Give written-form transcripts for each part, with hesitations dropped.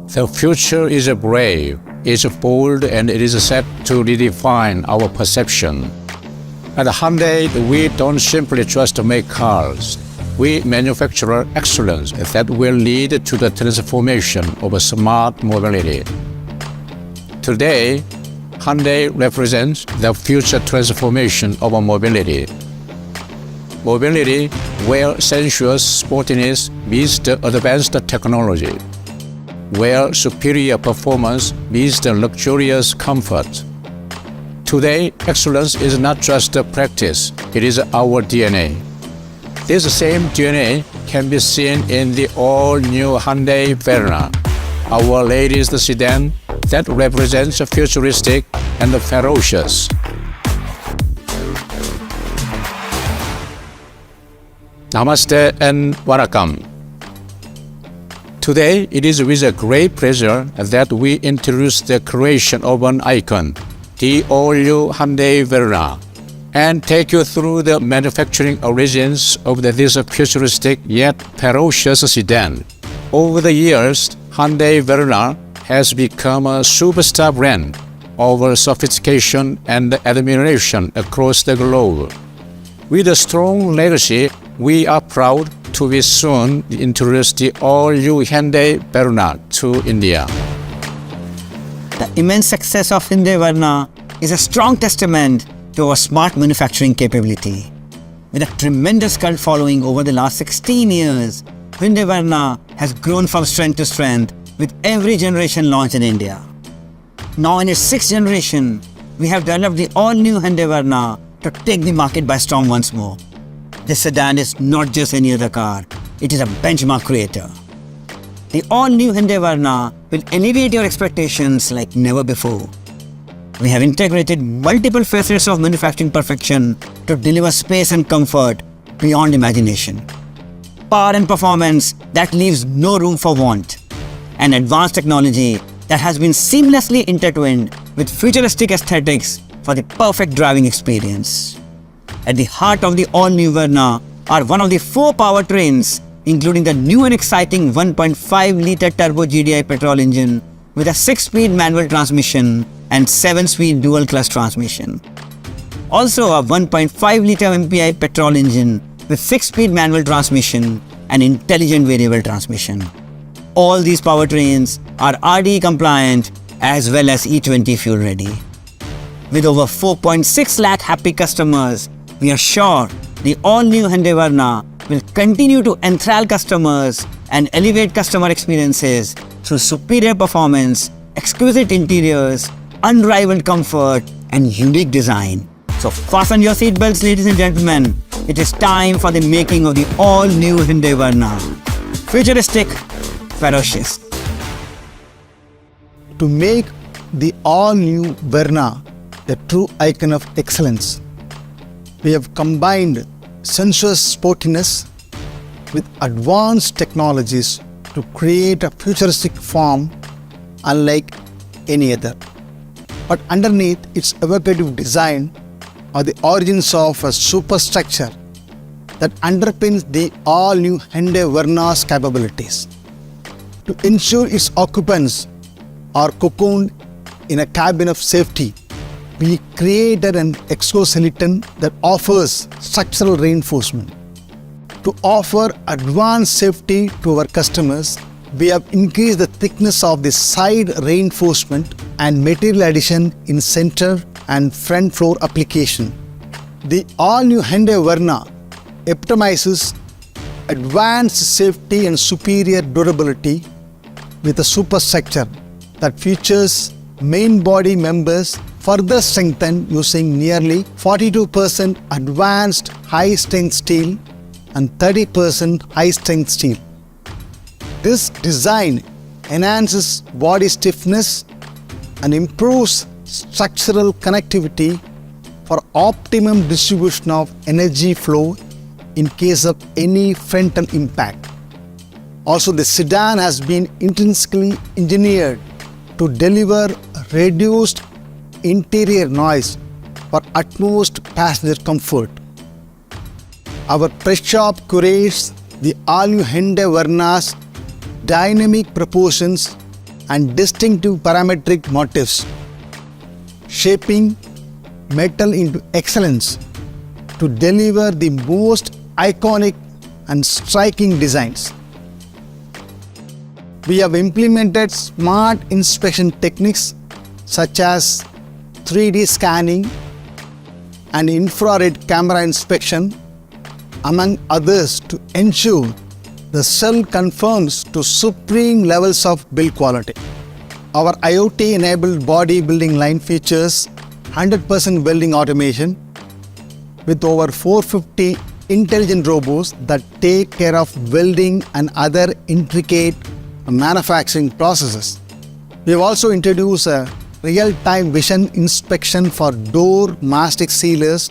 The future is brave, is bold, and it is set to redefine our perception. At Hyundai, we don't simply just make cars. We manufacture excellence that will lead to the transformation of smart mobility. Today, Hyundai represents the future transformation of mobility. Mobility where sensuous sportiness meets the advanced technology, where superior performance meets the luxurious comfort. Today, excellence is not just a practice, it is our DNA. This same DNA can be seen in the all-new Hyundai Verna, our latest sedan that represents futuristic and ferocious. Namaste and Welcome. Today, it is with a great pleasure that we introduce the creation of an icon, the all-new Hyundai Verna, and take you through the manufacturing origins of this futuristic yet ferocious sedan. Over the years, Hyundai Verna has become a superstar brand of sophistication and admiration across the globe. With a strong legacy, we are proud to be soon introduce the all-new Hyundai Verna to India. The immense success of Hyundai Verna is a strong testament to our smart manufacturing capability. With a tremendous cult following over the last 16 years, Hyundai Verna has grown from strength to strength with every generation launched in India. Now in its 6th generation, we have developed the all-new Hyundai Verna to take the market by storm once more. This sedan is not just any other car, it is a benchmark creator. The all-new Hyundai Verna will elevate your expectations like never before. We have integrated multiple facets of manufacturing perfection to deliver space and comfort beyond imagination. Power and performance that leaves no room for want. And advanced technology that has been seamlessly intertwined with futuristic aesthetics for the perfect driving experience. At the heart of the all-new Verna are one of the 4 powertrains, including the new and exciting 1.5-litre turbo GDI petrol engine with a 6-speed manual transmission and 7-speed dual-clutch transmission. Also a 1.5-litre MPI petrol engine with 6-speed manual transmission and intelligent variable transmission. All these powertrains are RDE compliant as well as E20 fuel ready. With over 4.6 lakh happy customers, we are sure the all-new Hyundai Verna will continue to enthrall customers and elevate customer experiences through superior performance, exquisite interiors, unrivaled comfort, and unique design. So fasten your seatbelts, ladies and gentlemen. It is time for the making of the all-new Hyundai Verna. Futuristic, ferocious. To make the all-new Verna a true icon of excellence, we have combined sensuous sportiness with advanced technologies to create a futuristic form unlike any other. But underneath its evocative design are the origins of a superstructure that underpins the all-new Hyundai Verna's capabilities. To ensure its occupants are cocooned in a cabin of safety, we created an exoskeleton that offers structural reinforcement. To offer advanced safety to our customers, we have increased the thickness of the side reinforcement and material addition in center and front floor application. The all-new Hyundai Verna epitomizes advanced safety and superior durability with a superstructure that features main body members further strengthened using nearly 42% advanced high-strength steel and 30% high-strength steel. This design enhances body stiffness and improves structural connectivity for optimum distribution of energy flow in case of any frontal impact. Also, the sedan has been intrinsically engineered to deliver reduced interior noise for utmost passenger comfort. Our press shop curates the all-new Hyundai Verna's dynamic proportions and distinctive parametric motifs, shaping metal into excellence to deliver the most iconic and striking designs. We have implemented smart inspection techniques such as 3D scanning and infrared camera inspection, among others, to ensure the cell conforms to supreme levels of build quality. Our IoT-enabled body building line features 100% welding automation with over 450 intelligent robots that take care of welding and other intricate manufacturing processes. We have also introduced a real-time vision inspection for door mastic sealers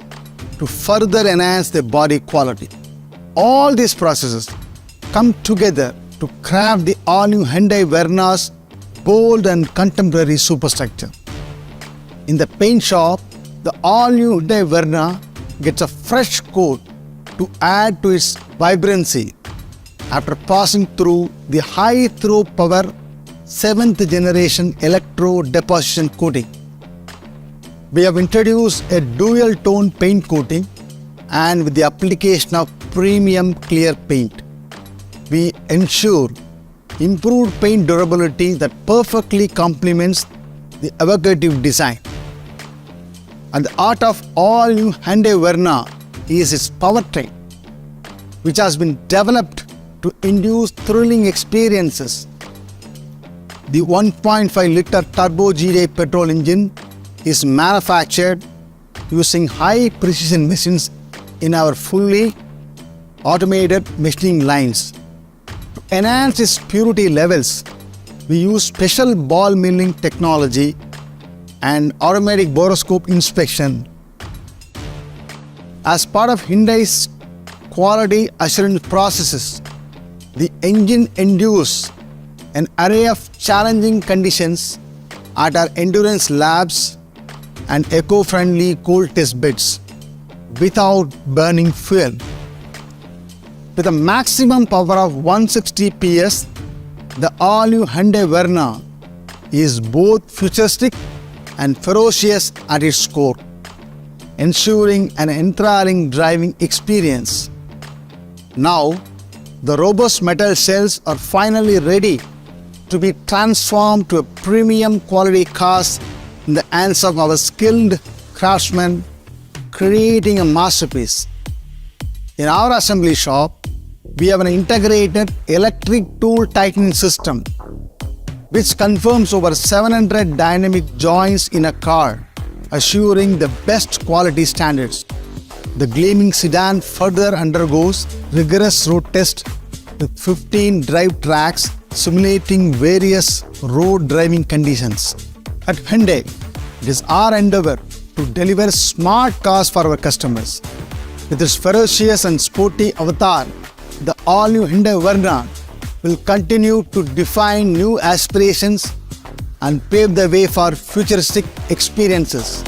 to further enhance their body quality. All these processes come together to craft the all-new Hyundai Verna's bold and contemporary superstructure. In the paint shop, the all-new Hyundai Verna gets a fresh coat to add to its vibrancy after passing through the high-throw power 7th generation electro deposition coating. We have introduced a dual tone paint coating, and with the application of premium clear paint, we ensure improved paint durability that perfectly complements the evocative design. And the art of all new Hyundai Verna is its powertrain, which has been developed to induce thrilling experiences. The 1.5 liter turbo G-Day petrol engine is manufactured using high precision machines in our fully automated machining lines. To enhance its purity levels, we use special ball milling technology and automatic boroscope inspection. As part of Hyundai's quality assurance processes, the engine endures an array of challenging conditions at our endurance labs and eco-friendly cold test beds without burning fuel. With a maximum power of 160 PS, the all-new Hyundai Verna is both futuristic and ferocious at its core, ensuring an enthralling driving experience. Now, the robust metal shells are finally ready to be transformed to a premium quality cast in the hands of our skilled craftsmen, creating a masterpiece. In our assembly shop, we have an integrated electric tool tightening system which confirms over 700 dynamic joints in a car, assuring the best quality standards. The gleaming sedan further undergoes rigorous road tests with 15 drive tracks simulating various road driving conditions. At Hyundai, it is our endeavor to deliver smart cars for our customers. With its ferocious and sporty avatar, the all-new Hyundai Verna will continue to define new aspirations and pave the way for futuristic experiences.